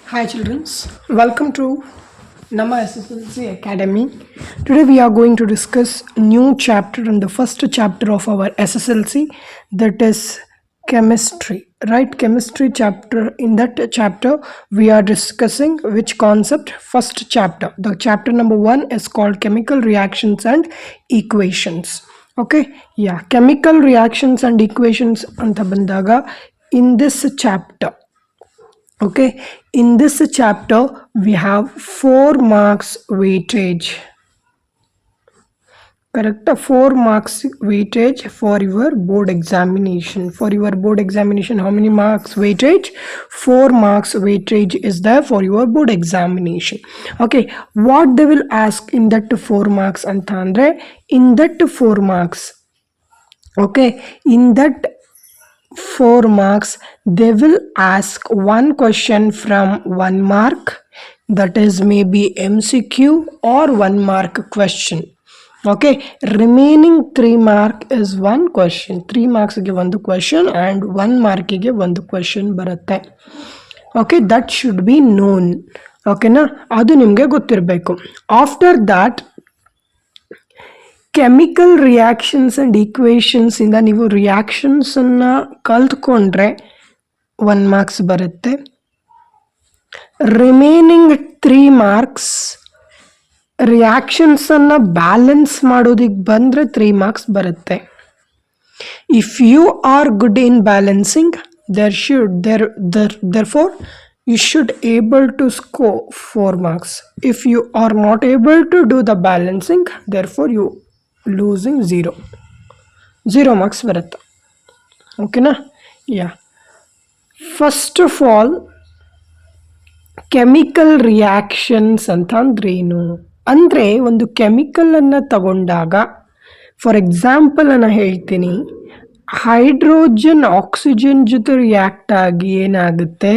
Hi children, welcome to Nama SSLC Academy. Today we are going to discuss a new chapter and the first chapter of our SSLC, that is chemistry. Right, chemistry chapter. In that chapter we are discussing which concept? First chapter. The chapter number 1 is called chemical reactions and equations. Okay, yeah, chemical reactions and equations anta bandaga in this chapter. Okay, in this chapter we have 4 marks weightage. Correct, 4 marks weightage for your board examination. For your board examination, how many marks weightage? 4 marks weightage is there for your board examination. Okay, what they will ask in that 4 marks anta andre, in that 4 marks, okay, in that 4 marks they will ask one question from 1 mark, that is maybe MCQ or 1 mark question. Okay, remaining 3 mark is one question. 3 marks ಗೆ ಒಂದು question and 1 mark ಗೆ ಒಂದು question ಬರುತ್ತೆ. Okay, that should be known. ಓಕೆನಾ, ಅದು ನಿಮಗೆ ಗೊತ್ತಿರಬೇಕು. After that chemical reactions and equations ಇಂದ ನೀವು ರಿಯಾಕ್ಷನ್ಸನ್ನು ಕಲ್ತ್ಕೊಂಡ್ರೆ 1 ಮಾರ್ಕ್ಸ್ ಬರುತ್ತೆ. ರಿಮೈನಿಂಗ್ 3 ಮಾರ್ಕ್ಸ್ ರಿಯಾಕ್ಷನ್ಸನ್ನು ಬ್ಯಾಲೆನ್ಸ್ ಮಾಡೋದಕ್ಕೆ ಬಂದರೆ 3 ಮಾರ್ಕ್ಸ್ ಬರುತ್ತೆ. If you are good in balancing therefore you should able to score 4 marks. If you are not able to do the balancing, therefore you losing 0 marks ಬರುತ್ತೆ. ಓಕೆನಾ, yeah, first of all chemical reactions ಅಂತ ಅಂದ್ರೇನು ಅಂದರೆ, ಒಂದು ಕೆಮಿಕಲನ್ನು ತಗೊಂಡಾಗ, for example ನಾನು ಹೇಳ್ತೀನಿ, hydrogen oxygen ಜೊತೆ ರಿಯಾಕ್ಟ್ ಆಗಿ ಏನಾಗುತ್ತೆ,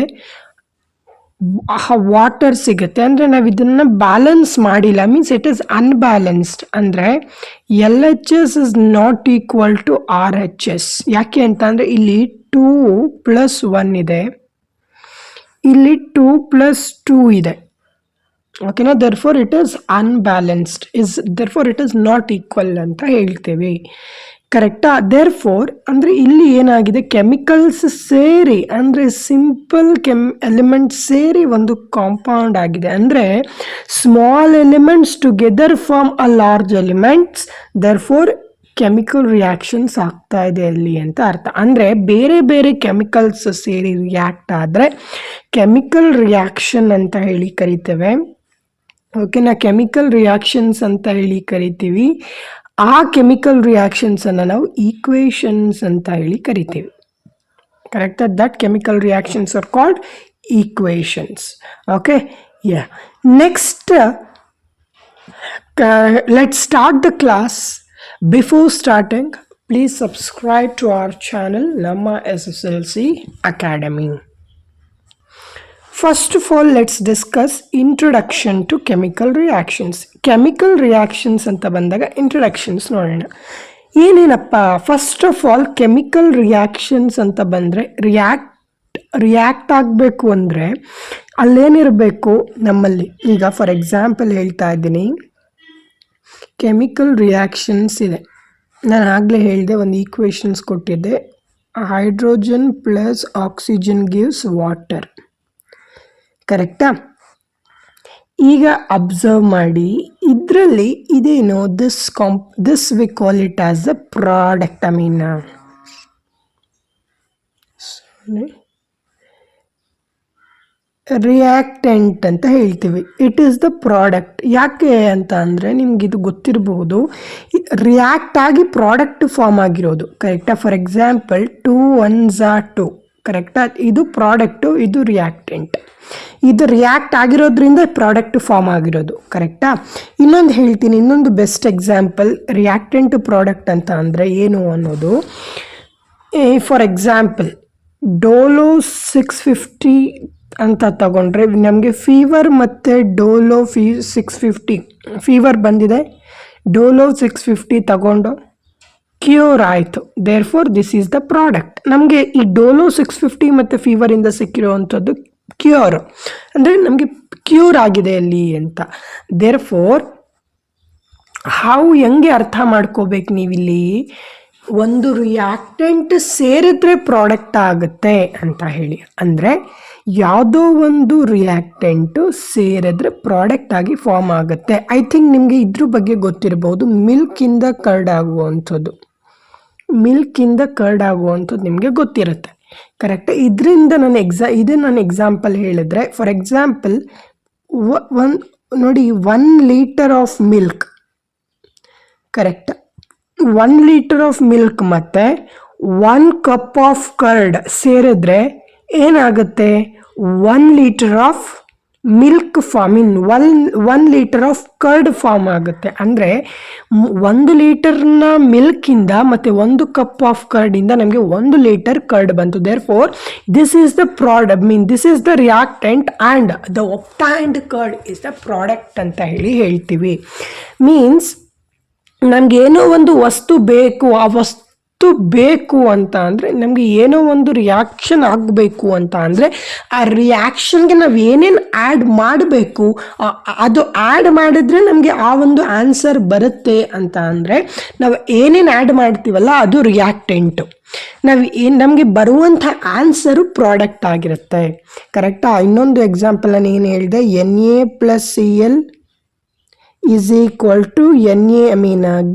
ವಾಟರ್ ಸಿಗುತ್ತೆ. ಅಂದರೆ ನಾವು ಇದನ್ನು ಬ್ಯಾಲೆನ್ಸ್ ಮಾಡಿಲ್ಲ, ಮೀನ್ಸ್ ಇಟ್ ಈಸ್ ಅನ್ಬ್ಯಾಲೆನ್ಸ್ಡ್. ಅಂದರೆ LHS is not equal to RHS. ಯಾಕೆ ಅಂತ ಅಂದರೆ ಇಲ್ಲಿ 2+1 ಇದೆ, ಇಲ್ಲಿ 2+2 ಇದೆ. ಓಕೆನಾ, therefore it is unbalanced, therefore it is not equal ಅಂತ ಹೇಳ್ತೇವೆ. ಕರೆಕ್ಟಾ? ದೇರ್ಫೋರ್ ಅಂದರೆ ಇಲ್ಲಿ ಏನಾಗಿದೆ, ಕೆಮಿಕಲ್ಸ್ ಸೇರಿ, ಅಂದರೆ ಸಿಂಪಲ್ ಎಲಿಮೆಂಟ್ ಸೇರಿ ಒಂದು ಕಾಂಪೌಂಡ್ ಆಗಿದೆ. ಅಂದರೆ small elements together form a large elements, therefore chemical reactions ಆಗ್ತಾ ಇದೆ ಅಲ್ಲಿ ಅಂತ ಅರ್ಥ. ಅಂದರೆ ಬೇರೆ ಬೇರೆ ಕೆಮಿಕಲ್ಸ್ ಸೇರಿ ರಿಯಾಕ್ಟ್ ಆದರೆ ಕೆಮಿಕಲ್ ರಿಯಾಕ್ಷನ್ ಅಂತ ಹೇಳಿ ಕರಿತೇವೆ. ಓಕೆನಾ, ಕೆಮಿಕಲ್ ರಿಯಾಕ್ಷನ್ಸ್ ಅಂತ ಹೇಳಿ ಕರಿತೀವಿ. ಆ ಕೆಮಿಕಲ್ ರಿಯಾಕ್ಷನ್ಸನ್ನು ನಾವು ಈಕ್ವೇಷನ್ಸ್ ಅಂತ ಹೇಳಿ ಕರಿತೀವಿ. Correct, that chemical reactions are called equations. Okay, yeah, next let's start the class. Before starting please subscribe to our channel ನಮ್ಮ SSLC Academy. First of all, let's discuss introduction to chemical reactions. Chemical reactions ಅಂತ ಬಂದಾಗ introductions ನೋಡೋಣ. ಏನೇನಪ್ಪ, first of all chemical reactions ಅಂತ ಬಂದರೆ react ಆಗಬೇಕು ಅಂದರೆ ಅಲ್ಲೇನಿರಬೇಕು ನಮ್ಮಲ್ಲಿ. ಈಗ ಫಾರ್ ಎಕ್ಸಾಂಪಲ್ ಹೇಳ್ತಾ ಇದ್ದೀನಿ, ಕೆಮಿಕಲ್ ರಿಯಾಕ್ಷನ್ಸ್ ಇದೆ, ನಾನು ಆಗಲೇ ಹೇಳಿದೆ, ಒಂದು ಈಕ್ವೇಷನ್ಸ್ ಕೊಟ್ಟಿದ್ದೆ, hydrogen plus oxygen gives water. ಕರೆಕ್ಟಾ? ಈಗ ಅಬ್ಸರ್ವ್ ಮಾಡಿ, ಇದರಲ್ಲಿ ಇದೇನು, this we call it as the product. I mean reactant ಅಂತ ಹೇಳ್ತೀವಿ. It is the product. ಯಾಕೆ ಅಂತ ಅಂದರೆ ನಿಮಗಿದು ಗೊತ್ತಿರಬಹುದು, ರಿಯಾಕ್ಟ್ ಆಗಿ ಪ್ರಾಡಕ್ಟ್ ಫಾರ್ಮ್ ಆಗಿರೋದು. ಕರೆಕ್ಟಾ? For example 2 1s are 2. ಕರೆಕ್ಟಾ? ಇದು ಪ್ರಾಡಕ್ಟು, ಇದು ರಿಯಾಕ್ಟೆಂಟ್. ಇದು ರಿಯಾಕ್ಟ್ ಆಗಿರೋದ್ರಿಂದ ಪ್ರಾಡಕ್ಟ್ ಫಾರ್ಮ್ ಆಗಿರೋದು. ಕರೆಕ್ಟಾ? ಇನ್ನೊಂದು ಹೇಳ್ತೀನಿ, ಇನ್ನೊಂದು ಬೆಸ್ಟ್ ಎಕ್ಸಾಂಪಲ್ ರಿಯಾಕ್ಟೆಂಟ್ ಪ್ರಾಡಕ್ಟ್ ಅಂತ ಅಂದರೆ ಏನು ಅನ್ನೋದು. ಫಾರ್ ಎಕ್ಸಾಂಪಲ್ ಡೋಲೋ 650 ಅಂತ ತಗೊಂಡ್ರೆ, ನಮಗೆ ಫೀವರ್ ಮತ್ತು ಡೋಲೋ 650 ಫೀವರ್ ಬಂದಿದೆ, ಡೋಲೋ 650 ತಗೊಂಡು ಕ್ಯೂರ್ ಆಯಿತು. Therefore this is the product. ನಮಗೆ ಈ ಡೋಲೋ 650 ಮತ್ತು ಫೀವರಿಂದ ಸಿಕ್ಕಿರೋವಂಥದ್ದು ಕ್ಯೂರ್ ಅಂದರೆ ನಮಗೆ ಕ್ಯೂರ್ ಆಗಿದೆ ಅಲ್ಲಿ ಅಂತ. ದೇರ್ ಫೋರ್ ಹೆಂಗೆ ಅರ್ಥ ಮಾಡ್ಕೋಬೇಕು ನೀವಿಲ್ಲಿ, ಒಂದು ರಿಯಾಕ್ಟೆಂಟ್ ಸೇರಿದ್ರೆ ಪ್ರಾಡಕ್ಟ್ ಆಗುತ್ತೆ ಅಂತ ಹೇಳಿ. ಅಂದರೆ ಯಾವುದೋ ಒಂದು ರಿಯಾಕ್ಟೆಂಟು ಸೇರಿದ್ರೆ ಪ್ರಾಡಕ್ಟ್ ಆಗಿ ಫಾರ್ಮ್ ಆಗುತ್ತೆ. ಐ ಥಿಂಕ್ ನಿಮಗೆ ಇದ್ರ ಬಗ್ಗೆ ಗೊತ್ತಿರ್ಬೋದು, ಮಿಲ್ಕಿಂದ ಕರ್ಡ್ ಆಗುವಂಥದ್ದು ನಿಮಗೆ ಗೊತ್ತಿರುತ್ತೆ. ಕರೆಕ್ಟ್. ಇದರಿಂದ ನಾನು ನಾನು ಎಕ್ಸಾಂಪಲ್ ಹೇಳಿದ್ರೆ, ಫಾರ್ ಎಕ್ಸಾಂಪಲ್ ನೋಡಿ 1 litre of milk, correct, 1 litre of milk ಮತ್ತು 1 ಕಪ್ ಆಫ್ ಕರ್ಡ್ ಸೇರಿದ್ರೆ ಏನಾಗುತ್ತೆ, 1 litre of milk one litre of curd form ಆಗುತ್ತೆ. ಅಂದರೆ 1 ಲೀಟರ್ನ ಮಿಲ್ಕಿಂದ ಮತ್ತು 1 ಕಪ್ ಆಫ್ ಕರ್ಡಿಂದ ನಮಗೆ 1 ಲೀಟರ್ ಕರ್ಡ್ ಬಂತು. Therefore this is the this is the reactant and the obtained curd is the product ಅಂತ ಹೇಳ್ತೀವಿ. ಮೀನ್ಸ್ ನಮಗೇನೋ ಒಂದು ವಸ್ತು ಬೇಕು, ಆ ವಸ್ತು ಬೇಕು ಅಂತ ಅಂದರೆ, ನಮಗೆ ಏನೋ ಒಂದು ರಿಯಾಕ್ಷನ್ ಆಗಬೇಕು ಅಂತ ಅಂದರೆ, ಆ ರಿಯಾಕ್ಷನ್ಗೆ ನಾವು ಏನೇನು ಆ್ಯಡ್ ಮಾಡಬೇಕು, ಅದು ಆ್ಯಡ್ ಮಾಡಿದ್ರೆ ನಮಗೆ ಆ ಒಂದು ಆನ್ಸರ್ ಬರುತ್ತೆ ಅಂತ ಅಂದರೆ, ನಾವು ಏನೇನು ಆ್ಯಡ್ ಮಾಡ್ತೀವಲ್ಲ ಅದು ರಿಯಾಕ್ಟೆಂಟು. ನಮಗೆ ಬರುವಂಥ ಆನ್ಸರು ಪ್ರಾಡಕ್ಟ್ ಆಗಿರುತ್ತೆ. ಕರೆಕ್ಟಾ? ಇನ್ನೊಂದು ಎಕ್ಸಾಂಪಲ್ ನಾನು ಏನು ಹೇಳಿದೆ, Na+Cl is equal to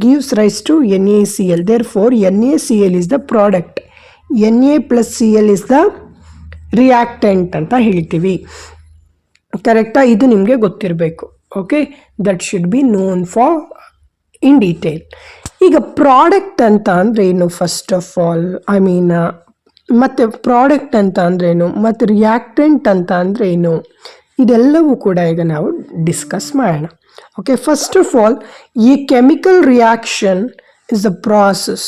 gives rise to NaCl. Therefore, NaCl is the product. Na+Cl is the reactant ಅಂತ ಹೇಳ್ತೀವಿ. ಕರೆಕ್ಟಾ? ಇದು ನಿಮಗೆ ಗೊತ್ತಿರಬೇಕು. Okay, that should be known for in detail. ಈಗ ಪ್ರಾಡಕ್ಟ್ ಅಂತ ಅಂದರೆ ಏನು, ಫಸ್ಟ್ ಆಫ್ ಆಲ್ ಮತ್ತು ಪ್ರಾಡಕ್ಟ್ ಅಂತ ಅಂದ್ರೇನು, ಮತ್ತು ರಿಯಾಕ್ಟೆಂಟ್ ಅಂತ ಅಂದರೆ ಏನು, ಇದೆಲ್ಲವೂ ಕೂಡ ಈಗ ನಾವು ಡಿಸ್ಕಸ್ ಮಾಡೋಣ. Okay, first of all, a chemical reaction is a process.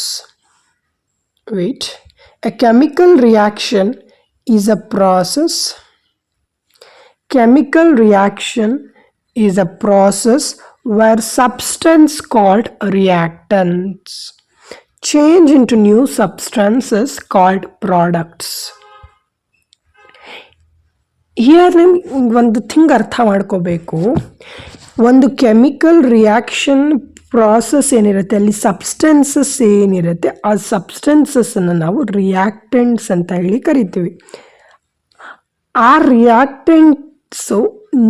A chemical reaction is a process. Chemical reaction is a process where substance called reactants change into new substances called products. Here ಒಂದು thing ಅರ್ಥ ಮಾಡ್ಕೋಬೇಕು. ಒಂದು chemical reaction process ಏನಿರುತ್ತೆ, ಅಲ್ಲಿ substances ಏನಿರುತ್ತೆ, ಆ ಸಬ್ಸ್ಟೆನ್ಸಸ್ಸನ್ನು ನಾವು reactants ಅಂತ ಹೇಳಿ ಕರಿತೀವಿ. ಆ ರಿಯಾಕ್ಟೆಂಟ್ಸು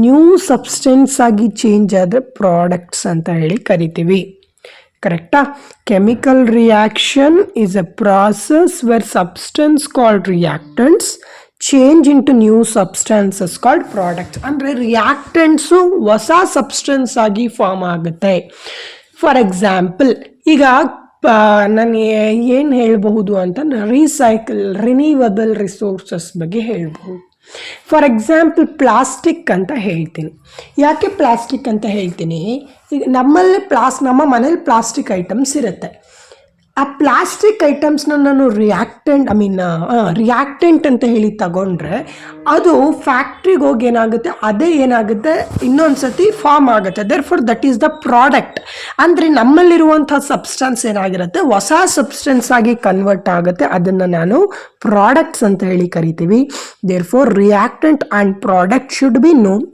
ನ್ಯೂ ಸಬ್ಸ್ಟೆನ್ಸ್ ಆಗಿ ಚೇಂಜ್ ಆದರೆ ಪ್ರಾಡಕ್ಟ್ಸ್ ಅಂತ ಹೇಳಿ ಕರಿತೀವಿ. ಕರೆಕ್ಟಾ? Chemical reaction is a process where substance called reactants change into new substances called products. ಅಂದರೆ ರಿಯಾಕ್ಟೆಂಟ್ಸು ಹೊಸ ಸಬ್ಸ್ಟೆನ್ಸ್ ಆಗಿ ಫಾರ್ಮ್ ಆಗುತ್ತೆ. ಫಾರ್ ಎಕ್ಸಾಂಪಲ್, ಈಗ ನಾನು ಏನು ಹೇಳಬಹುದು ಅಂತ ರಿನ್ಯೂವಬಲ್ ರಿಸೋರ್ಸಸ್ ಬಗ್ಗೆ ಹೇಳ್ಬೋದು. ಫಾರ್ ಎಕ್ಸಾಂಪಲ್ ಪ್ಲಾಸ್ಟಿಕ್ ಅಂತ ಹೇಳ್ತೀನಿ. ಯಾಕೆ ಪ್ಲಾಸ್ಟಿಕ್ ಅಂತ ಹೇಳ್ತೀನಿ, ಈಗ ನಮ್ಮ ಮನೇಲಿ ಪ್ಲಾಸ್ಟಿಕ್ ಐಟಮ್ಸ್ ಇರುತ್ತೆ. ಆ ಪ್ಲಾಸ್ಟಿಕ್ ಐಟಮ್ಸ್ನ ನಾನು ರಿಯಾಕ್ಟೆಂಟ್ ಅಂತ ಹೇಳಿ ತಗೊಂಡ್ರೆ, ಅದು ಫ್ಯಾಕ್ಟ್ರಿಗೆ ಹೋಗಿ ಏನಾಗುತ್ತೆ ಇನ್ನೊಂದು ಸತಿ ಫಾರ್ಮ್ ಆಗುತ್ತೆ. Therefore that is the product. ಅಂದರೆ ನಮ್ಮಲ್ಲಿರುವಂಥ ಸಬ್ಸ್ಟೆನ್ಸ್ ಏನಾಗಿರುತ್ತೆ, ಹೊಸ ಸಬ್ಸ್ಟೆನ್ಸ್ ಆಗಿ ಕನ್ವರ್ಟ್ ಆಗುತ್ತೆ. ಅದನ್ನು ನಾನು ಪ್ರಾಡಕ್ಟ್ಸ್ ಅಂತ ಹೇಳಿ ಕರಿತೀವಿ. Therefore reactant and product should be known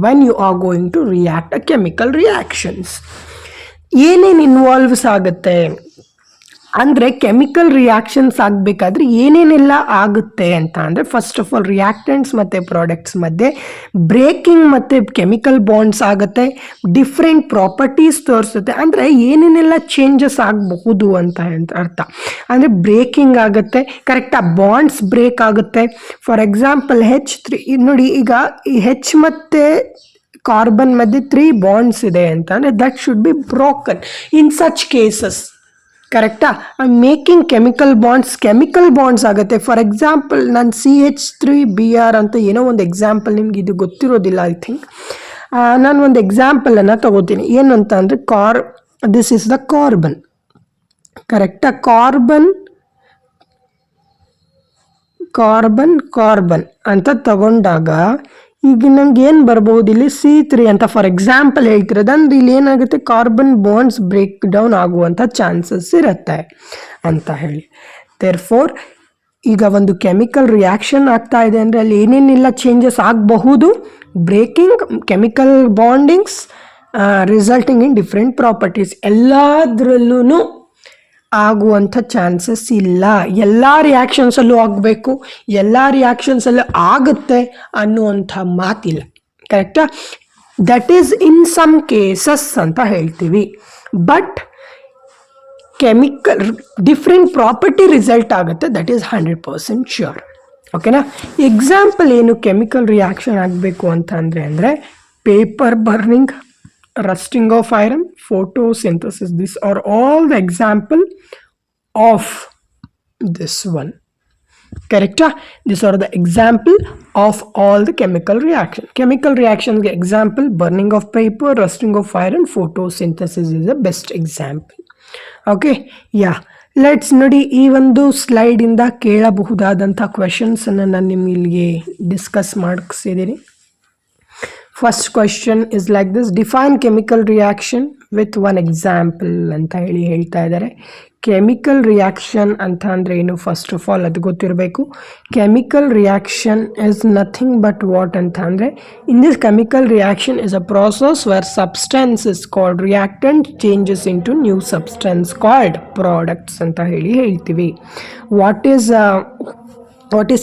when you are going to react a chemical reactions. ಏನೇನು ಇನ್ವಾಲ್ವ್ಸ್ ಆಗುತ್ತೆ ಅಂದರೆ, ಕೆಮಿಕಲ್ ರಿಯಾಕ್ಷನ್ಸ್ ಆಗಬೇಕಾದ್ರೆ ಏನೇನೆಲ್ಲ ಆಗುತ್ತೆ ಅಂತ ಅಂದರೆ, ಫಸ್ಟ್ ಆಫ್ ಆಲ್ ರಿಯಾಕ್ಟೆಂಟ್ಸ್ ಮತ್ತು ಪ್ರಾಡಕ್ಟ್ಸ್ ಮಧ್ಯೆ ಬ್ರೇಕಿಂಗ್ ಮತ್ತು ಕೆಮಿಕಲ್ ಬಾಂಡ್ಸ್ ಆಗುತ್ತೆ. ಡಿಫ್ರೆಂಟ್ ಪ್ರಾಪರ್ಟೀಸ್ ತೋರಿಸುತ್ತೆ. ಅಂದರೆ ಏನೇನೆಲ್ಲ ಚೇಂಜಸ್ ಆಗಬಹುದು ಅಂತ ಅರ್ಥ. ಅಂದರೆ ಬ್ರೇಕಿಂಗ್ ಆಗುತ್ತೆ, ಕರೆಕ್ಟಾಗಿ ಬಾಂಡ್ಸ್ ಬ್ರೇಕ್ ಆಗುತ್ತೆ. ಫಾರ್ ಎಕ್ಸಾಂಪಲ್ H3 ನೋಡಿ, ಈಗ ಈ H ಮತ್ತು ಕಾರ್ಬನ್ ಮಧ್ಯೆ 3 ಬಾಂಡ್ಸ್ ಇದೆ ಅಂತ ಅಂದರೆ that should B broken in such cases. ಕರೆಕ್ಟಾ? ಮೇಕಿಂಗ್ ಕೆಮಿಕಲ್ ಬಾಂಡ್ಸ್ ಆಗುತ್ತೆ. ಫಾರ್ ಎಕ್ಸಾಂಪಲ್ ನಾನು CH3Br ಅಂತ ಏನೋ ಒಂದು ಎಕ್ಸಾಂಪಲ್, ನಿಮ್ಗೆ ಇದು ಗೊತ್ತಿರೋದಿಲ್ಲ ಐ ಥಿಂಕ್. ನಾನು ಒಂದು ಎಕ್ಸಾಂಪಲನ್ನು ತಗೋತೀನಿ. ಏನು ಅಂತ ಅಂದರೆ, ದಿಸ್ ಇಸ್ ದ ಕಾರ್ಬನ್. ಕರೆಕ್ಟಾ? ಕಾರ್ಬನ್ ಅಂತ ತಗೊಂಡಾಗ ಈಗ ನಮ್ಗೆ ಏನು ಬರ್ಬೋದು, ಇಲ್ಲಿ C3 ಅಂತ ಫಾರ್ ಎಕ್ಸಾಂಪಲ್ ಹೇಳ್ತಿರೋದು. ಅಂದ್ರೆ ಇಲ್ಲಿ ಏನಾಗುತ್ತೆ, ಕಾರ್ಬನ್ ಬಾಂಡ್ಸ್ ಬ್ರೇಕ್ ಡೌನ್ ಆಗುವಂಥ ಚಾನ್ಸಸ್ ಇರುತ್ತೆ ಅಂತ ಹೇಳಿ. ದೇರ್ ಫೋರ್ ಈಗ ಒಂದು ಕೆಮಿಕಲ್ ರಿಯಾಕ್ಷನ್ ಆಗ್ತಾ ಇದೆ ಅಂದರೆ ಅಲ್ಲಿ ಏನೇನೆಲ್ಲ ಚೇಂಜಸ್ ಆಗಬಹುದು, breaking, chemical bondings, resulting in different properties, ಎಲ್ಲದರಲ್ಲೂ ಆಗುವಂಥ ಚಾನ್ಸಸ್ ಇಲ್ಲ. ಎಲ್ಲ ರಿಯಾಕ್ಷನ್ಸಲ್ಲೂ ಆಗಬೇಕು, ಎಲ್ಲ ರಿಯಾಕ್ಷನ್ಸಲ್ಲೂ ಆಗುತ್ತೆ ಅನ್ನುವಂಥ ಮಾತಿಲ್ಲ. ಕರೆಕ್ಟಾ? That is in some cases ಅಂತ ಹೇಳ್ತೀವಿ. But chemical different property result ಆಗುತ್ತೆ, ದಟ್ ಈಸ್ 100% ಶ್ಯೂರ್. ಓಕೆನಾ? ಎಕ್ಸಾಂಪಲ್ ಏನು ಕೆಮಿಕಲ್ ರಿಯಾಕ್ಷನ್ ಆಗಬೇಕು ಅಂತ ಅಂದರೆ paper burning, rusting of iron, photosynthesis. These are all the example of this one. Correct? These are the example of all the chemical reaction. Chemical reactions example: burning of paper, rusting of iron, photosynthesis is the best example. Okay, yeah. Let's ನೋಡಿ, ಈ ಒಂದು ಸ್ಲೈಡಿಂದ ಕೇಳಬಹುದಾದಂಥ ಕ್ವೆಶನ್ಸನ್ನು ನಾನು ನಿಮಗೆ discuss ಮಾಡಿಸಿದ್ದೀನಿ. First question is like this: define chemical reaction with one example ಅಂತ ಹೇಳ್ತಾ ಇದ್ದಾರೆ. ಕೆಮಿಕಲ್ ರಿಯಾಕ್ಷನ್ ಅಂತ ಅಂದರೆ ಏನು? ಫಸ್ಟ್ ಆಫ್ ಆಲ್ ಅದು ಗೊತ್ತಿರಬೇಕು. Chemical reaction is nothing but what ಅಂತ ಅಂದರೆ, in this chemical reaction is a process where substance is called reactant changes into new substance called products ಅಂತ ಹೇಳ್ತೀವಿ. What is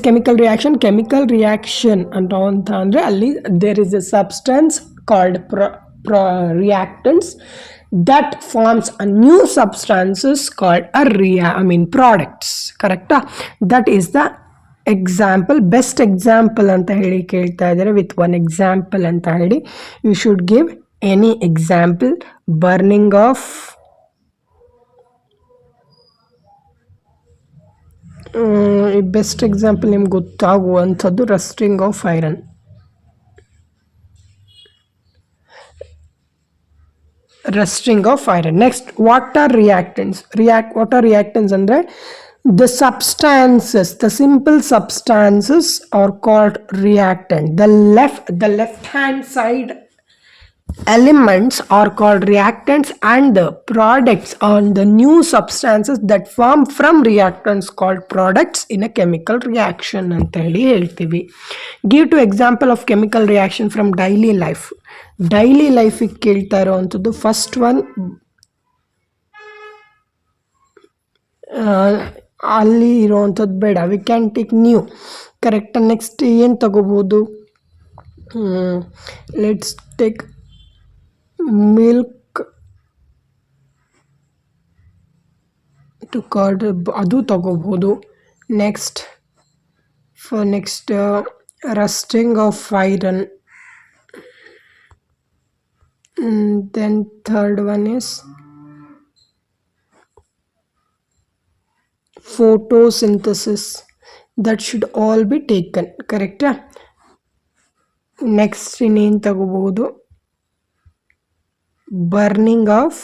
chemical reaction? Chemical reaction ಅಂತ ಅಂದರೆ ಅಲ್ಲಿ there is a substance called reactants that forms a new substances called products. Correct? That is the example, best example anta heli kelta idare. With one example anta heli you should give any example. Burning of best example ನಿಮ್ಗೆ ಗೊತ್ತಾಗುವಂಥದ್ದು rusting of iron. Rusting of iron. Next, what are reactants? What are reactants andre the substances, the simple substances are called reactant. The left hand side elements are called reactants, and the products on the new substances that form from reactants called products in a chemical reaction anta heltivi. Give two example of chemical reaction from daily life. Daily ಲೈಫಿಗೆ ಕೇಳ್ತಾ ಇರೋವಂಥದ್ದು first one, ಅಲ್ಲಿ ಇರೋವಂಥದ್ದು ಬೇಡ, we can take new. Correct? Next ಏನು ತಗೋಬೋದು? Let's take milk to curd, ಅದು ತಗೋಬೋದು. Next rusting of iron. Then third one is photosynthesis. That should all be taken. Correct? Next ಇನ್ನೇನು ತಗೋಬಹುದು? Burning of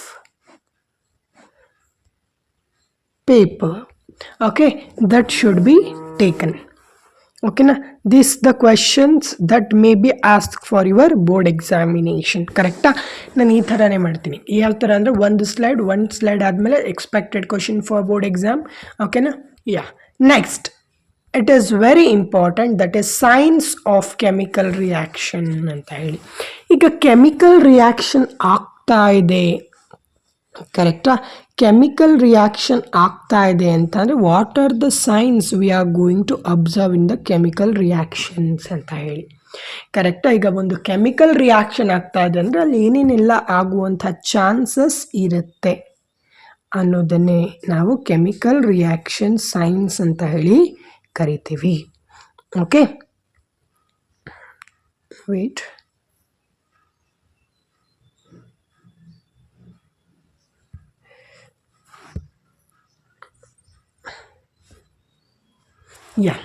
paper. Okay, that should be taken. ಓಕೆನಾ? This the questions that may be ask for your board examination. ಕರೆಕ್ಟಾ? ನಾನು ಈ ಥರನೇ ಮಾಡ್ತೀನಿ. ಯಾವ ಥರ ಅಂದರೆ ಒಂದು ಸ್ಲೈಡ್ ಆದಮೇಲೆ expected question for board exam. ಓಕೆನಾ? Yeah. Next, it is very important, that is signs of chemical reaction ಅಂತ ಹೇಳಿ. ಈಗ ಕೆಮಿಕಲ್ ರಿಯಾಕ್ಷನ್ ಆಗ್ತಾ ಇದೆ, ಕರೆಕ್ಟಾ? ಕೆಮಿಕಲ್ ರಿಯಾಕ್ಷನ್ ಆಗ್ತಾ ಇದೆ ಅಂತಂದರೆ what are the signs we are going to observe in the chemical reactions ಅಂತ ಹೇಳಿ. ಕರೆಕ್ಟಾ? ಈಗ ಒಂದು ಕೆಮಿಕಲ್ ರಿಯಾಕ್ಷನ್ ಆಗ್ತಾ ಇದೆ ಅಂದರೆ ಅಲ್ಲಿ ಏನೇನೆಲ್ಲ ಆಗುವಂಥ ಚಾನ್ಸಸ್ ಇರುತ್ತೆ ಅನ್ನೋದನ್ನೇ ನಾವು ಕೆಮಿಕಲ್ ರಿಯಾಕ್ಷನ್ ಸೈನ್ಸ್ ಅಂತ ಹೇಳಿ ಕರಿತೀವಿ. Okay, wait. Yeah,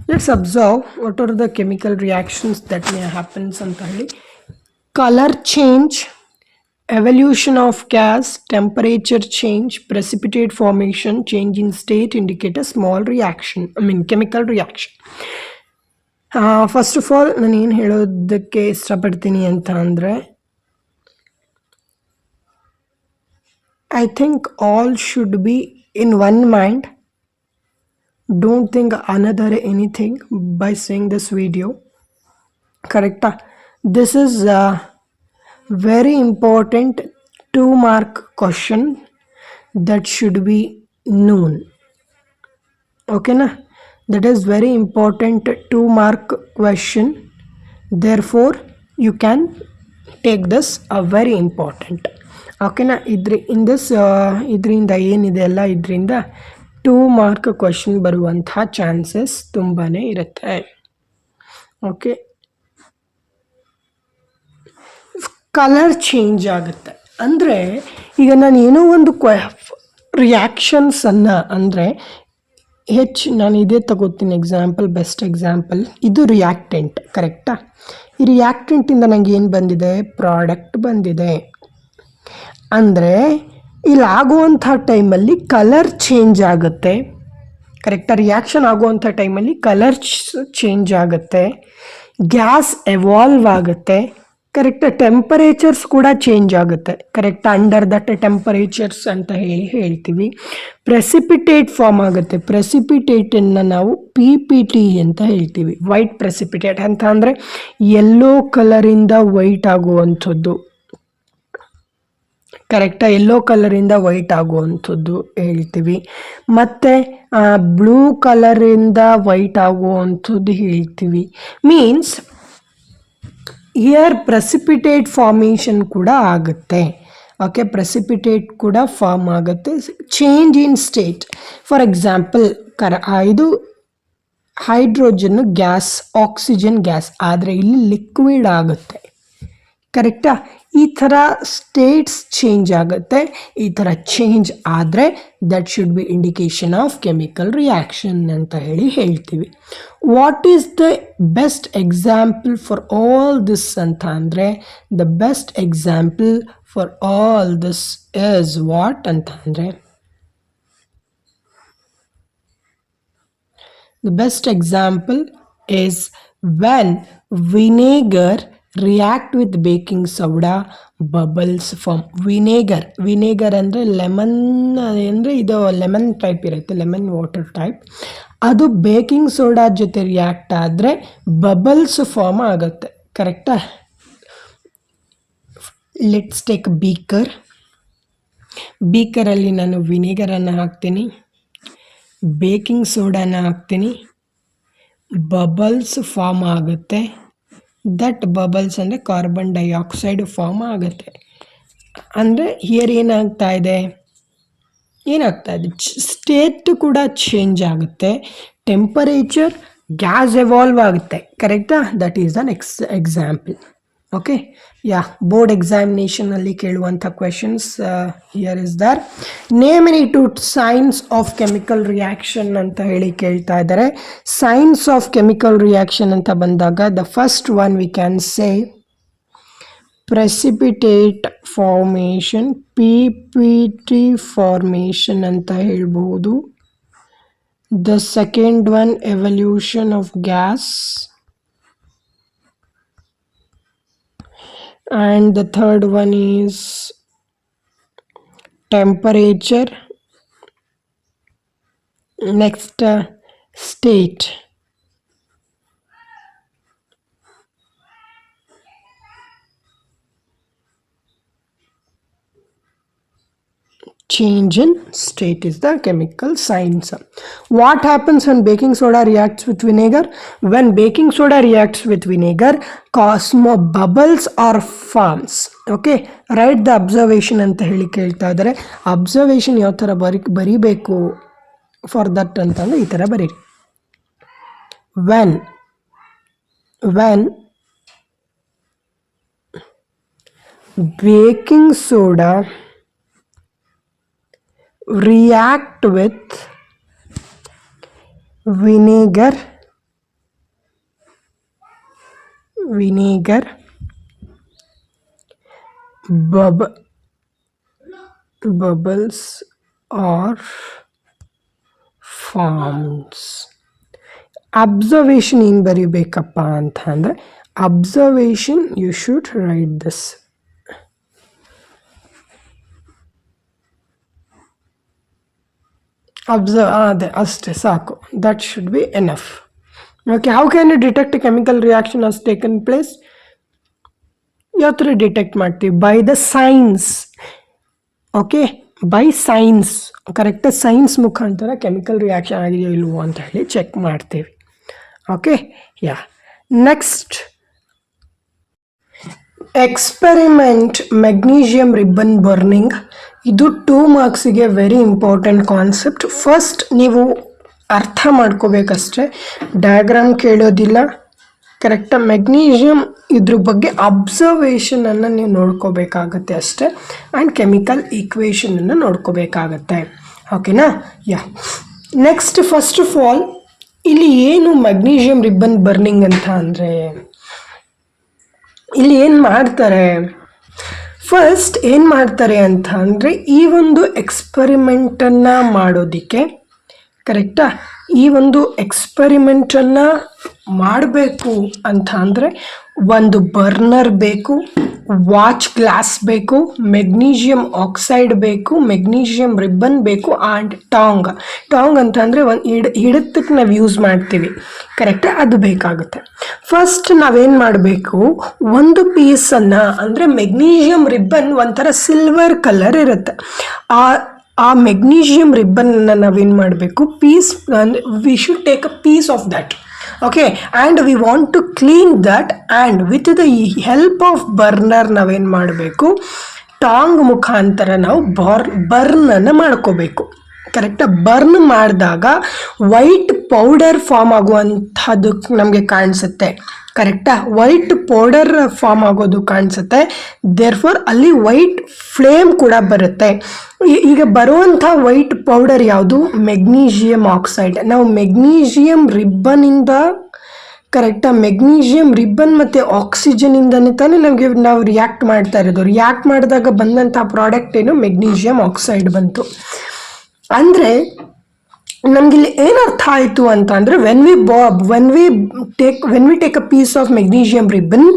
let's observe what are the chemical reactions that may happen anta heli. Color change, evolution of gas, temperature change, precipitate formation, change in state indicate a small reaction, chemical reaction. First of all, ನಾನು ಏನು ಹೇಳೋದಕ್ಕೆ ಇಷ್ಟಪಡ್ತೀನಿ ಅಂತ ಅಂದರೆ, I think all should be in one mind Don't think another anything by seeing this video. Correct. This is a very important 2-mark question that should be known. Okay na, that is very important 2-mark question, therefore you can take this a very important. ಓಕೆನಾ, ಇದರಿಂದ ಏನಿದೆ ಅಲ್ಲ, ಇದರಿಂದ 2-mark question ಬರುವಂತಹ chances ತುಂಬಾ ಇರುತ್ತೆ. Okay, colour change ಆಗುತ್ತೆ ಅಂದರೆ, ಈಗ ನಾನು ಏನೋ ಒಂದು ರಿಯಾಕ್ಷನ್ಸನ್ನು ಅಂದರೆ ನಾನು ಇದೇ ತಗೋತೀನಿ ಎಕ್ಸಾಂಪಲ್, ಬೆಸ್ಟ್ ಎಕ್ಸಾಂಪಲ್, ಇದು ರಿಯಾಕ್ಟೆಂಟ್. ಕರೆಕ್ಟಾ? ಈ ರಿಯಾಕ್ಟೆಂಟಿಂದ ನನಗೆ ಏನು ಬಂದಿದೆ? ಪ್ರಾಡಕ್ಟ್ ಬಂದಿದೆ. ಅಂದರೆ ಇಲ್ಲಿ ಆಗುವಂಥ ಟೈಮಲ್ಲಿ ಕಲರ್ ಚೇಂಜ್ ಆಗುತ್ತೆ. ಕರೆಕ್ಟಾ? ರಿಯಾಕ್ಷನ್ ಆಗುವಂಥ ಟೈಮಲ್ಲಿ ಕಲರ್ ಚೇಂಜ್ ಆಗುತ್ತೆ, ಗ್ಯಾಸ್ ಎವಾಲ್ವ್ ಆಗುತ್ತೆ. ಕರೆಕ್ಟ್, ಟೆಂಪರೇಚರ್ಸ್ ಕೂಡ ಚೇಂಜ್ ಆಗುತ್ತೆ. ಕರೆಕ್ಟ್, ಅಂಡರ್ ದಟ್ ಟೆಂಪರೇಚರ್ಸ್ ಅಂತ ಹೇಳ್ತೀವಿ. ಪ್ರೆಸಿಪಿಟೇಟ್ ಫಾರ್ಮ್ ಆಗುತ್ತೆ. ಪ್ರೆಸಿಪಿಟೇಟನ್ನು ನಾವು PPT ಅಂತ ಹೇಳ್ತೀವಿ. ವೈಟ್ ಪ್ರೆಸಿಪಿಟೇಟ್ ಅಂತ ಅಂದರೆ ಯೆಲ್ಲೋ ಕಲರಿಂದ ವೈಟ್ ಆಗುವಂಥದ್ದು. ಕರೆಕ್ಟಾ? ಯೆಲ್ಲೋ ಕಲರಿಂದ ವೈಟ್ ಆಗುವಂಥದ್ದು ಹೇಳ್ತೀವಿ. ಮತ್ತು ಬ್ಲೂ ಕಲರಿಂದ ವೈಟ್ ಆಗುವಂಥದ್ದು ಹೇಳ್ತೀವಿ. ಮೀನ್ಸ್ ಹಿಯರ್ ಪ್ರೆಸಿಪಿಟೇಟ್ ಫಾರ್ಮೇಷನ್ ಕೂಡ ಆಗುತ್ತೆ. ಓಕೆ, ಪ್ರೆಸಿಪಿಟೇಟ್ ಕೂಡ ಫಾರ್ಮ್ ಆಗುತ್ತೆ. Change in state, for example ಇದು ಹೈಡ್ರೋಜನ್ ಗ್ಯಾಸ್, ಆಕ್ಸಿಜನ್ ಗ್ಯಾಸ್, ಆದರೆ ಇಲ್ಲಿ ಲಿಕ್ವಿಡ್ ಆಗುತ್ತೆ. ಕರೆಕ್ಟಾ? ಈ ಥರ ಸ್ಟೇಟ್ಸ್ ಚೇಂಜ್ ಆಗುತ್ತೆ. ಈ ಥರ ಚೇಂಜ್ ಆದರೆ that should B indication of chemical reaction ಅಂತ ಹೇಳ್ತೀವಿ. What is the best example for all this ಅಂತ ಅಂದರೆ, the best example for all this is what ಅಂತ ಅಂದರೆ, the best example is when vinegar react with baking soda, bubbles form. Vinegar ಅಂದರೆ lemon, ಅಂದರೆ ಇದು lemon type ಇರುತ್ತೆ, lemon water type. ಅದು baking soda ಜೊತೆ ರಿಯಾಕ್ಟ್ ಆದರೆ ಬಬಲ್ಸ್ ಫಾರ್ಮ್ ಆಗುತ್ತೆ. ಕರೆಕ್ಟಾ? ಲೆಟ್ಸ್ ಟೇಕ್ ಬೀಕರಲ್ಲಿ ನಾನು ವಿನೇಗರನ್ನು ಹಾಕ್ತೀನಿ, ಬೇಕಿಂಗ್ ಸೋಡಾನ ಹಾಕ್ತೀನಿ, ಬಬಲ್ಸ್ ಫಾರ್ಮ್ ಆಗುತ್ತೆ. ದಟ್ ಬಬಲ್ಸ್ ಅಂದರೆ ಕಾರ್ಬನ್ ಡೈಆಕ್ಸೈಡ್ ಫಾರ್ಮ್ ಆಗುತ್ತೆ. ಅಂದರೆ ಹಿಯರ್ ಏನಾಗ್ತಾ ಇದೆ? ಸ್ಟೇಟ್ ಕೂಡ ಚೇಂಜ್ ಆಗುತ್ತೆ, ಟೆಂಪರೇಚರ್, ಗ್ಯಾಸ್ ಎವಾಲ್ವ್ ಆಗುತ್ತೆ. ಕರೆಕ್ಟಾ? That is the next example. Okay, board ಎಕ್ಸಾಮಿನೇಷನಲ್ಲಿ ಕೇಳುವಂಥ questions here is there. Name any 2 signs of chemical reaction ಅಂತ ಕೇಳ್ತಾ ಇದ್ದಾರೆ. ಸೈನ್ಸ್ ಆಫ್ ಕೆಮಿಕಲ್ ರಿಯಾಕ್ಷನ್ ಅಂತ ಬಂದಾಗ the first one we can say precipitate formation, PPT formation ಅಂತ ಹೇಳ್ಬೋದು. The second one evolution of gas, and the third one is temperature. Next state. Change in state is the chemical science. What happens when baking soda reacts with vinegar? When baking soda reacts with vinegar, small bubbles or forms. Okay, write the observation ಅಂತ ಕೇಳ್ತಾ ಇದ್ದಾರೆ. Observation ಯಾವ ಥರ ಬರಿಬೇಕು for that ಅಂತಂದರೆ ಈ ಥರ ಬರೀರಿ. when baking soda react with vinegar, bubbles are forms. Observation ಏನು ಬರೀಬೇಕಪ್ಪ ಅಂತ ಅಂದರೆ, observation you should write this. Observe ಅದೇ ಅಷ್ಟೇ ಸಾಕು, that should be enough. Okay, how can you detect chemical reaction has taken place? ಯಾವ ಥರ ಡಿಟೆಕ್ಟ್ ಮಾಡ್ತೀವಿ? By the signs. Okay, by signs, correct. Signs ಮುಖಾಂತರ ಕೆಮಿಕಲ್ ರಿಯಾಕ್ಷನ್ ಆಗಿದೆಯೋ ಇಲ್ವೋ ಅಂತ ಹೇಳಿ ಚೆಕ್ ಮಾಡ್ತೀವಿ. Okay, yeah. Next experiment magnesium ribbon burning. ಇದು 2 ಮಾರ್ಕ್ಸಿಗೆ ವೆರಿ ಇಂಪಾರ್ಟೆಂಟ್ ಕಾನ್ಸೆಪ್ಟ್. ಫಸ್ಟ್ ನೀವು ಅರ್ಥ ಮಾಡ್ಕೋಬೇಕಷ್ಟೆ, ಡಯಾಗ್ರಾಮ್ ಕೇಳೋದಿಲ್ಲ. ಕರೆಕ್ಟಾ? ಮೆಗ್ನೀಷಿಯಮ್ ಇದ್ರ ಬಗ್ಗೆ ಅಬ್ಸರ್ವೇಷನನ್ನು ನೀವು ನೋಡ್ಕೋಬೇಕಾಗತ್ತೆ ಅಷ್ಟೇ, ಆ್ಯಂಡ್ ಕೆಮಿಕಲ್ ಈಕ್ವೇಷನನ್ನು ನೋಡ್ಕೋಬೇಕಾಗತ್ತೆ. ಓಕೆನಾ? Yeah. Next first of all ಇಲ್ಲಿ ಏನು ಮೆಗ್ನೀಷಿಯಮ್ ರಿಬ್ಬನ್ ಬರ್ನಿಂಗ್ ಅಂತ ಅಂದರೆ, ಇಲ್ಲಿ ಏನು ಮಾಡ್ತಾರೆ, ಫಸ್ಟ್ ಏನು ಮಾಡ್ತಾರೆ ಅಂತ ಅಂದರೆ, ಈ ಒಂದು ಎಕ್ಸ್ಪರಿಮೆಂಟನ್ನು ಮಾಡೋದಕ್ಕೆ, ಕರೆಕ್ಟಾ, ಈ ಒಂದು ಎಕ್ಸ್ಪರಿಮೆಂಟನ್ನು ಮಾಡಬೇಕು ಅಂತ ಅಂದರೆ ಒಂದು ಬರ್ನರ್ ಬೇಕು, ವಾಚ್ ಗ್ಲಾಸ್ ಬೇಕು, ಮೆಗ್ನೀಷಿಯಮ್ ಆಕ್ಸೈಡ್ ಬೇಕು, ಮೆಗ್ನೀಷಿಯಮ್ ರಿಬ್ಬನ್ ಬೇಕು, ಆ್ಯಂಡ್ ಟಾಂಗ್. ಟಾಂಗ್ ಅಂತ ಅಂದರೆ ಒಂದು ಹಿಡಿತಕ್ಕೆ ನಾವು ಯೂಸ್ ಮಾಡ್ತೀವಿ, ಕರೆಕ್ಟಾ, ಅದು ಬೇಕಾಗುತ್ತೆ. ಫಸ್ಟ್ ನಾವೇನು ಮಾಡಬೇಕು, ಒಂದು ಪೀಸನ್ನು, ಅಂದರೆ ಮೆಗ್ನೀಷಿಯಮ್ ರಿಬ್ಬನ್ ಒಂಥರ ಸಿಲ್ವರ್ ಕಲರ್ ಇರುತ್ತೆ, ಆ ಮೆಗ್ನೀಷಿಯಮ್ ರಿಬ್ಬನ್ನ ನಾವೇನು ಮಾಡಬೇಕು, piece, we should take a piece of that. Okay, and we want to clean that, and with the help of burner ನಾವೇನು ಮಾಡಬೇಕು, ಟಾಂಗ್ ಮುಖಾಂತರ ನಾವು ಬರ್ನನ್ನು ಮಾಡ್ಕೋಬೇಕು. ಕರೆಕ್ಟಾ? ಬರ್ನ್ ಮಾಡಿದಾಗ ವೈಟ್ ಪೌಡರ್ ಫಾರ್ಮ್ ಆಗುವಂಥದ್ದು ನಮಗೆ ಕಾಣಿಸುತ್ತೆ. ಕರೆಕ್ಟಾ? ವೈಟ್ ಪೌಡರ್ ಫಾರ್ಮ್ ಆಗೋದು ಕಾಣಿಸುತ್ತೆ. ದೇರ್ಫೋರ್ ಅಲ್ಲಿ ವೈಟ್ ಫ್ಲೇಮ್ ಕೂಡ ಬರುತ್ತೆ. ಈಗ ಬರುವಂಥ ವೈಟ್ ಪೌಡರ್ ಯಾವುದು? Magnesium oxide. ನಾವು ಮೆಗ್ನೀಷಿಯಮ್ ರಿಬ್ಬನಿಂದ, ಕರೆಕ್ಟಾ, ಮೆಗ್ನೀಷಿಯಮ್ ರಿಬ್ಬನ್ ಮತ್ತು ಆಕ್ಸಿಜನಿಂದನೇ ತಾನೇ ನಾವು ರಿಯಾಕ್ಟ್ ಮಾಡ್ತಾ ಇರೋದು. ರಿಯಾಕ್ಟ್ ಮಾಡಿದಾಗ ಬಂದಂಥ ಪ್ರಾಡಕ್ಟ್ ಏನು? ಮೆಗ್ನೀಷಿಯಮ್ ಆಕ್ಸೈಡ್ ಬಂತು. ಅಂದರೆ ನಮಗಿಲ್ಲಿ ಏನು ಅರ್ಥ ಆಯಿತು ಅಂತ ಅಂದರೆ, when we take a piece of magnesium ribbon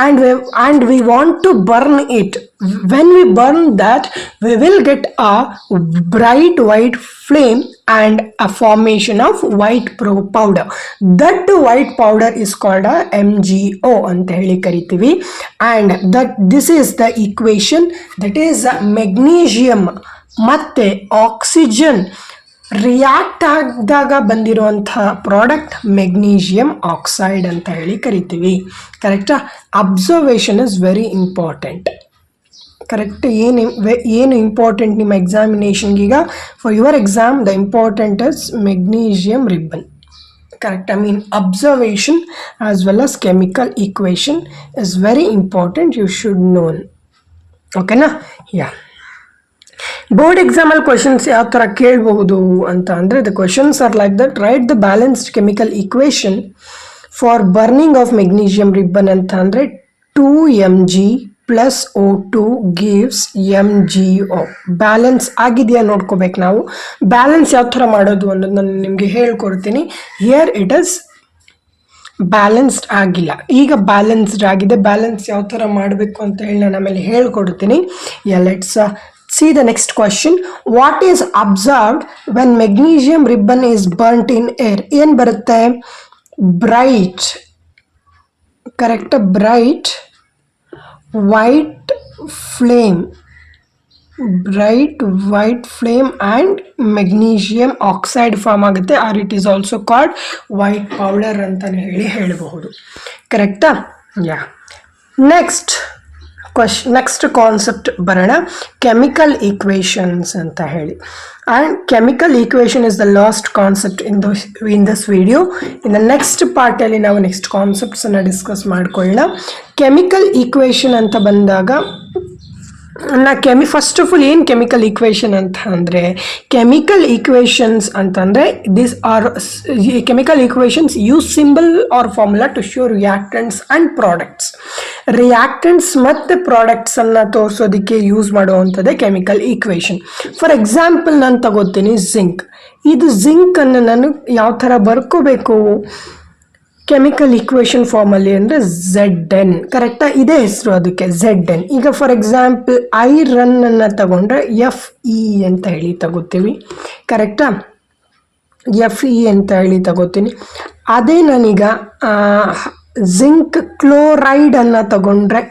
and we want to burn it, when we burn that we will get a bright white flame and a formation of white powder. That white powder is called a MgO ಅಂತ ಹೇಳಿ ಕರಿತೀವಿ. And this is the equation, that is magnesium ಮತ್ತೆ oxygen react ಆಗಿದಾಗ ಬಂದಿರುವಂಥ product magnesium oxide ಅಂತ ಹೇಳಿ ಕರಿತೀವಿ. ಕರೆಕ್ಟಾ? Observation is very important. Correct? ಏನು ಇಂಪಾರ್ಟೆಂಟ್ ನಿಮ್ಮ ಎಕ್ಸಾಮಿನೇಷನ್ಗೆ? ಈಗ for your exam the important is magnesium ribbon. Correct? I mean observation as well as chemical equation is very important, you should known. ಓಕೆನಾ? Yeah. Board ಎಕ್ಸಾಮಲ್ಲಿ questions ಯಾವ ಥರ ಕೇಳಬಹುದು ಅಂತ ಅಂದರೆ, the questions are like that: right the balanced chemical equation for burning of magnesium ribbon ಅಂತ ಅಂದರೆ 2mg plus O2 gives MgO. Balance ಆಗಿದೆಯಾ ನೋಡ್ಕೋಬೇಕು ನಾವು. ಬ್ಯಾಲೆನ್ಸ್ ಯಾವ ಥರ ಮಾಡೋದು ಅನ್ನೋದು ನಾನು ನಿಮಗೆ ಹೇಳ್ಕೊಡ್ತೀನಿ. ಹಿಯರ್ ಇಟ್ ಇಸ್ ಬ್ಯಾಲೆನ್ಸ್ಡ್ ಆಗಿಲ್ಲ, ಈಗ ಬ್ಯಾಲೆನ್ಸ್ಡ್ ಆಗಿದೆ. ಬ್ಯಾಲೆನ್ಸ್ ಯಾವ ಥರ ಮಾಡಬೇಕು ಅಂತ ಹೇಳಿ ನಾನು ಆಮೇಲೆ ಹೇಳ್ಕೊಡ್ತೀನಿ. Let's see the next question. What is observed when magnesium ribbon is burnt in air? ಏನು ಬರುತ್ತೆ? bright, correct, bright white flame, bright white flame and magnesium oxide form ಆಗುತ್ತೆ, or it is also called white powder ಅಂತಲೇ ಹೇಳಬಹುದು. ಕರೆಕ್ಟಾ? Yeah. Next concept ಬರೋಣ, chemical equations ಅಂತ ಹೇಳಿ. And chemical equation is the last concept in this video. ಇನ್ನು next ಪಾರ್ಟಲ್ಲಿ ನಾವು ನೆಕ್ಸ್ಟ್ ಕಾನ್ಸೆಪ್ಟ್ಸನ್ನು ಡಿಸ್ಕಸ್ ಮಾಡ್ಕೊಳ್ಳೋಣ. ಕೆಮಿಕಲ್ ಈಕ್ವೇಷನ್ ಅಂತ ಬಂದಾಗ ಫಸ್ಟ್ ಆಫ್ ಆಲ್ ಏನು ಕೆಮಿಕಲ್ ಈಕ್ವೇಷನ್ ಅಂತ ಅಂದರೆ, ಕೆಮಿಕಲ್ ಈಕ್ವೇಷನ್ಸ್ ಅಂತಂದರೆ chemical equations use symbol or formula to show reactants and products. Reactants ಮತ್ತು ಪ್ರಾಡಕ್ಟ್ಸನ್ನು ತೋರಿಸೋದಕ್ಕೆ ಯೂಸ್ ಮಾಡುವಂಥದ್ದೇ ಕೆಮಿಕಲ್ ಈಕ್ವೇಷನ್. ಫಾರ್ ಎಕ್ಸಾಂಪಲ್ ನಾನು ತಗೋತೀನಿ ಜಿಂಕ್. ಇದು ಜಿಂಕನ್ನು ನಾನು ಯಾವ ಥರ ಬರ್ಕೋಬೇಕು ಕೆಮಿಕಲ್ ಈಕ್ವೇಷನ್ ಫಾರ್ಮಲ್ಲಿ ಅಂದರೆ ZN. ಕರೆಕ್ಟಾ? ಇದೇ ಹೆಸರು ಅದಕ್ಕೆ, ZN. ಈಗ ಫಾರ್ ಎಕ್ಸಾಂಪಲ್ ಐರನ್ನನ್ನು ತಗೊಂಡ್ರೆ FE ಅಂತ ಹೇಳಿ ತಗೋತೀವಿ. ಕರೆಕ್ಟಾ? Fe ಅಂತ ಹೇಳಿ ತಗೋತೀನಿ. ಅದೇ ನಾನೀಗ ಜಿಂಕ್ ಕ್ಲೋರೈಡನ್ನು ತಗೊಂಡ್ರೆ,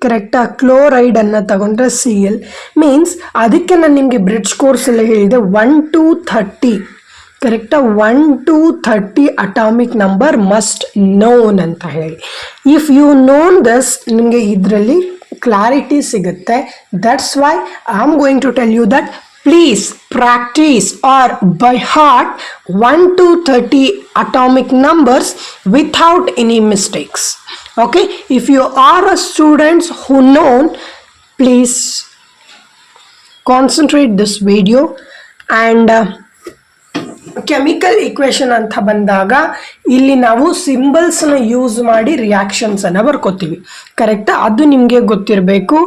ಕರೆಕ್ಟಾ, ಕ್ಲೋರೈಡನ್ನು ತಗೊಂಡ್ರೆ Cl ಮೀನ್ಸ್ ಅದಕ್ಕೆ ನಾನು ನಿಮಗೆ ಬ್ರಿಡ್ಜ್ ಕೋರ್ಸಲ್ಲಿ ಹೇಳಿದೆ 1 to 30, ಕರೆಕ್ಟಾ, 1 to 30 atomic number must known ಅಂತ ಹೇಳಿ. ಇಫ್ ಯು ನೋನ್ ದಿಸ್ ನಿಮಗೆ ಇದರಲ್ಲಿ ಕ್ಲಾರಿಟಿ ಸಿಗುತ್ತೆ. That's why I am going to tell you that please practice or by heart 1 to 30 atomic numbers without any mistakes. Okay, if you are a students who know, please concentrate this video. And chemical equation ಅಂತ ಬಂದಾಗ ಇಲ್ಲಿ ನಾವು ಸಿಂಬಲ್ಸ್ನ use ಮಾಡಿ ರಿಯಾಕ್ಷನ್ಸನ್ನು ಬರ್ಕೋತೀವಿ, ಕರೆಕ್ಟಾ, ಅದು ನಿಮಗೆ ಗೊತ್ತಿರಬೇಕು.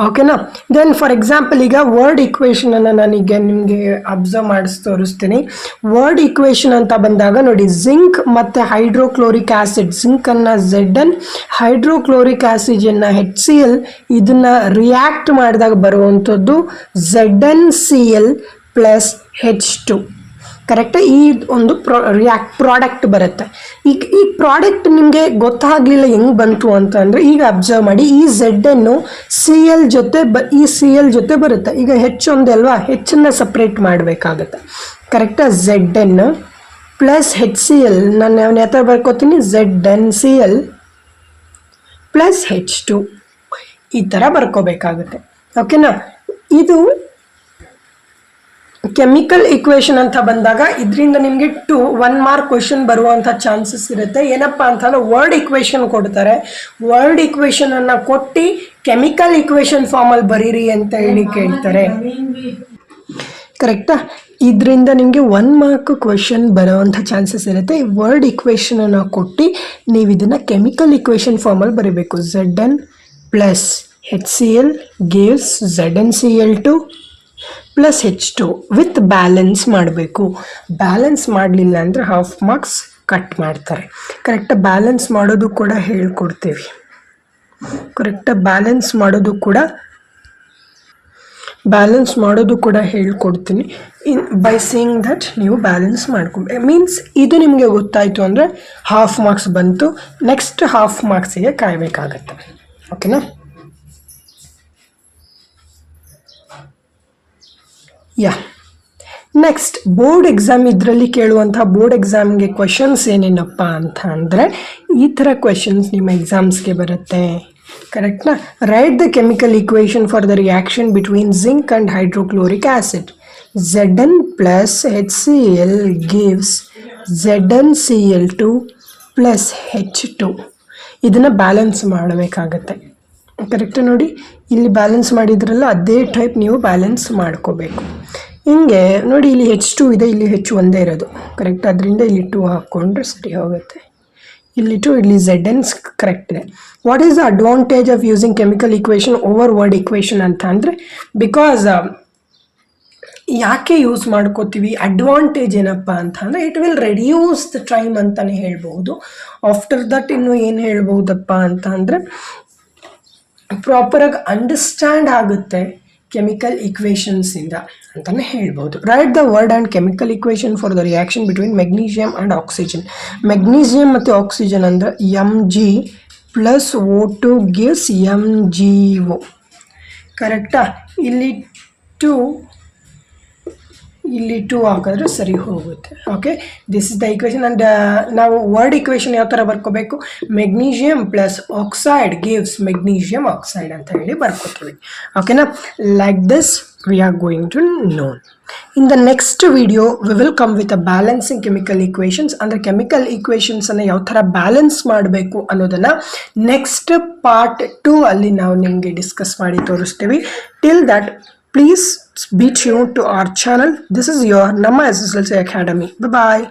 ಓಕೆನಾ. ದೆನ್ ಫಾರ್ ಎಕ್ಸಾಂಪಲ್ ಈಗ ವರ್ಡ್ ಇಕ್ವೇಷನನ್ನು ನಾನೀಗ ನಿಮಗೆ ಅಬ್ಸರ್ವ್ ಮಾಡಿಸಿ ತೋರಿಸ್ತೀನಿ. ವರ್ಡ್ ಇಕ್ವೇಷನ್ ಅಂತ ಬಂದಾಗ ನೋಡಿ, ಜಿಂಕ್ ಮತ್ತು ಹೈಡ್ರೋಕ್ಲೋರಿಕ್ ಆ್ಯಸಿಡ್, ಜಿಂಕನ್ನು Zn, ಹೈಡ್ರೋಕ್ಲೋರಿಕ್ ಆ್ಯಸಿಡನ್ನು HCl, ಇದನ್ನು ರಿಯಾಕ್ಟ್ ಮಾಡಿದಾಗ ಬರುವಂಥದ್ದು ZnCl ಪ್ಲಸ್ H2, ಕರೆಕ್ಟ್. ಈ ಒಂದು ಪ್ರಾಡಕ್ಟ್ ಬರುತ್ತೆ. ಈ ಪ್ರಾಡಕ್ಟ್ ನಿಮಗೆ ಗೊತ್ತಾಗಲಿಲ್ಲ ಹೆಂಗೆ ಬಂತು ಅಂತಂದರೆ, ಈಗ ಅಬ್ಸರ್ವ್ ಮಾಡಿ, ಈ Zn Cl ಜೊತೆ ಈ Cl ಜೊತೆ ಬರುತ್ತೆ. ಈಗ H ಒಂದೇ ಅಲ್ವಾ, Hನ್ನು ಸಪ್ರೇಟ್ ಮಾಡಬೇಕಾಗತ್ತೆ, ಕರೆಕ್ಟಾ. Zn ಪ್ಲಸ್ HCl, ನಾನು ಯಾವ ಥರ ಬರ್ಕೋತೀನಿ, ZnCl ಪ್ಲಸ್ H2 ಈ ಥರ ಬರ್ಕೋಬೇಕಾಗುತ್ತೆ. ಓಕೆನಾ. ಇದು ಕೆಮಿಕಲ್ ಇಕ್ವೇಷನ್ ಅಂತ ಬಂದಾಗ ಇದರಿಂದ ನಿಮಗೆ 1 ಮಾರ್ಕ್ ಕ್ವೆಶನ್ ಬರುವಂಥ ಚಾನ್ಸಸ್ ಇರುತ್ತೆ. ಏನಪ್ಪ ಅಂತಂದ್ರೆ, ವರ್ಡ್ ಇಕ್ವೇಷನ್ ಕೊಡ್ತಾರೆ, ವರ್ಡ್ ಇಕ್ವೇಷನ್ ಅನ್ನು ಕೊಟ್ಟು ಕೆಮಿಕಲ್ ಇಕ್ವೇಷನ್ ಫಾರ್ಮಲ್ಲಿ ಬರೀರಿ ಅಂತ ಹೇಳಿ ಕೇಳ್ತಾರೆ, ಕರೆಕ್ಟಾ. ಇದರಿಂದ ನಿಮಗೆ 1 ಮಾರ್ಕ್ ಕ್ವೆಶನ್ ಬರೋವಂಥ ಚಾನ್ಸಸ್ ಇರುತ್ತೆ. ಈ ವರ್ಡ್ ಇಕ್ವೇಷನನ್ನು ಕೊಟ್ಟು ನೀವು ಇದನ್ನು ಕೆಮಿಕಲ್ ಇಕ್ವೇಷನ್ ಫಾರ್ಮಲ್ಲಿ ಬರೀಬೇಕು. Zn plus HCl gives ZnCl2 plus H2 with balance ಮಾಡಬೇಕು. ಬ್ಯಾಲೆನ್ಸ್ ಮಾಡಲಿಲ್ಲ ಅಂದರೆ ಹಾಫ್ ಮಾರ್ಕ್ಸ್ ಕಟ್ ಮಾಡ್ತಾರೆ, ಕರೆಕ್ಟಾಗಿ. ಬ್ಯಾಲೆನ್ಸ್ ಮಾಡೋದು ಕೂಡ ಹೇಳ್ಕೊಡ್ತೀವಿ, ಕರೆಕ್ಟಾಗಿ. ಬ್ಯಾಲೆನ್ಸ್ ಮಾಡೋದು ಕೂಡ ಹೇಳ್ಕೊಡ್ತೀನಿ. ಬೈ ಸೀಯಿಂಗ್ ದಟ್ ನೀವು ಬ್ಯಾಲೆನ್ಸ್ ಮಾಡ್ಕೊಬೇಕು. ಮೀನ್ಸ್ ಇದು ನಿಮಗೆ ಗೊತ್ತಾಯಿತು ಅಂದರೆ ಹಾಫ್ ಮಾರ್ಕ್ಸ್ ಬಂತು. ನೆಕ್ಸ್ಟ್ ಹಾಫ್ ಮಾರ್ಕ್ಸಿಗೆ ಕಾಯಬೇಕಾಗತ್ತೆ, ಓಕೆನಾ. ನೆಕ್ಸ್ಟ್ ಬೋರ್ಡ್ ಎಕ್ಸಾಮ್, ಇದರಲ್ಲಿ ಕೇಳುವಂಥ ಬೋರ್ಡ್ ಎಕ್ಸಾಮ್ಗೆ ಕ್ವೆಶನ್ಸ್ ಏನೇನಪ್ಪ ಅಂತ ಅಂದರೆ, ಈ ಥರ ಕ್ವೆಶನ್ಸ್ ನಿಮ್ಮ ಎಕ್ಸಾಮ್ಸ್ಗೆ ಬರುತ್ತೆ, ಕರೆಕ್ಟ್ನಾ. Write the chemical equation for the reaction between zinc and hydrochloric acid. Zn plus HCl gives ZnCl2 plus H2. ಇದನ್ನು ಬ್ಯಾಲೆನ್ಸ್ ಮಾಡಬೇಕಾಗತ್ತೆ, ಕರೆಕ್ಟ್. ನೋಡಿ, ಇಲ್ಲಿ ಬ್ಯಾಲೆನ್ಸ್ ಮಾಡಿದ್ರಲ್ಲ, ಅದೇ ಟೈಪ್ ನೀವು ಬ್ಯಾಲೆನ್ಸ್ ಮಾಡ್ಕೋಬೇಕು. ಹಿಂಗೆ ನೋಡಿ, ಇಲ್ಲಿ H2 ಇದೆ, ಇಲ್ಲಿ H ಒಂದೇ ಇರೋದು, ಕರೆಕ್ಟ್. ಅದರಿಂದ ಇಲ್ಲಿ 2 ಹಾಕ್ಕೊಂಡ್ರೆ ಸರಿ ಹೋಗುತ್ತೆ. ಇಲ್ಲಿ 2, ಇಲ್ಲಿ Zn ಕರೆಕ್ಟ್ ಇದೆ. What is the advantage of using chemical equation over word equation ಅಂತ ಅಂದರೆ, ಬಿಕಾಸ್ ಯಾಕೆ ಯೂಸ್ ಮಾಡ್ಕೋತೀವಿ, ಅಡ್ವಾಂಟೇಜ್ ಏನಪ್ಪ ಅಂತ ಅಂದರೆ, it will reduce the time ಅಂತಲೇ ಹೇಳ್ಬೋದು. ಆಫ್ಟರ್ ದಟ್ ಇನ್ನು ಏನು ಹೇಳ್ಬೋದಪ್ಪ ಅಂತ ಅಂದರೆ, ಪ್ರಾಪರಾಗಿ ಅಂಡರ್ಸ್ಟ್ಯಾಂಡ್ ಆಗುತ್ತೆ ಕೆಮಿಕಲ್ ಇಕ್ವೇಷನ್ಸಿಂದ ಅಂತಲೇ ಹೇಳ್ಬೋದು. Write the word and chemical equation for the reaction between magnesium and oxygen. Magnesium ಮತ್ತು ಆಕ್ಸಿಜನ್ ಅಂದರೆ Mg plus O2 gives MgO, ಕರೆಕ್ಟಾ. ಇಲ್ಲಿ 2 ಹಾಕಿದ್ರೆ ಸರಿ ಹೋಗುತ್ತೆ. Okay, this is the equation. And ನಾವು ವರ್ಡ್ ಇಕ್ವೇಷನ್ ಯಾವ ಥರ ಬರ್ಕೋಬೇಕು, magnesium plus oxide gives magnesium oxide ಅಂತ ಹೇಳಿ ಬರ್ಕೋತೀವಿ, ಓಕೆನಾ. Like this we are going to known. In the next video we will come with a balancing chemical equations. ಅಂದರೆ chemical ಇಕ್ವೇಷನ್ಸನ್ನು ಯಾವ ಥರ ಬ್ಯಾಲೆನ್ಸ್ ಮಾಡಬೇಕು ಅನ್ನೋದನ್ನು ನೆಕ್ಸ್ಟ್ ಪಾರ್ಟ್ 2 ಅಲ್ಲಿ ನಾವು ನಿಮಗೆ ಡಿಸ್ಕಸ್ ಮಾಡಿ ತೋರಿಸ್ತೀವಿ. Till that, please be tuned to our channel. This is your Namma SSLC Academy. Bye bye.